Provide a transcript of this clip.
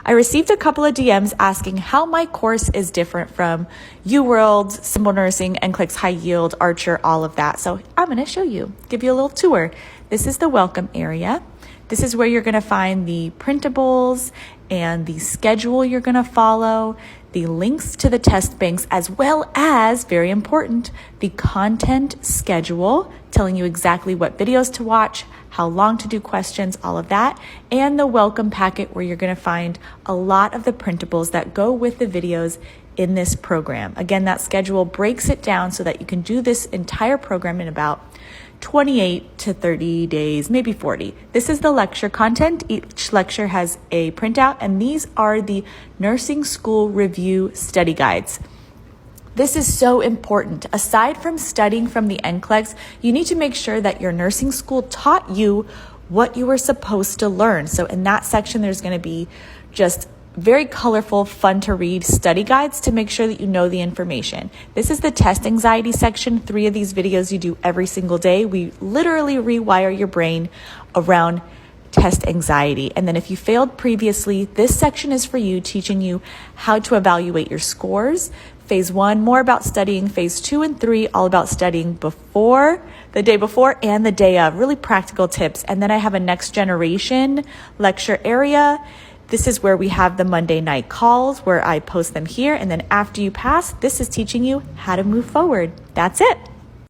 I received a couple of DMs asking how my course is different from UWorld, Simple Nursing, NCLEX High Yield, Archer, all of that. So I'm going to show you, give you a little tour. This is the welcome area. This is where you're going to find the printables and the schedule you're going to follow, the links to the test banks, as well as, very important, the content schedule, telling you exactly what videos to watch, how long to do questions, all of that, and the welcome packet where you're going to find a lot of the printables that go with the videos in this program. Again, that schedule breaks it down so that you can do this entire program in about 28 to 30 days, maybe 40. This is the lecture content. Each lecture has a printout, and these are the nursing school review study guides. This is so important. Aside from studying from the NCLEX, you need to make sure that your nursing school taught you what you were supposed to learn. So in that section, there's going to be just very colorful, fun to read study guides to make sure that you know the information. This is the test anxiety section. 3 of these videos you do every single day. We literally rewire your brain around test anxiety. And then if you failed previously, this section is for you, teaching you how to evaluate your scores. Phase 1, more about studying. Phase 2 and 3, all about studying before, the day before and the day of, really practical tips. And then I have a next generation lecture area. This is where we have the Monday night calls where I post them here. And then after you pass, this is teaching you how to move forward. That's it.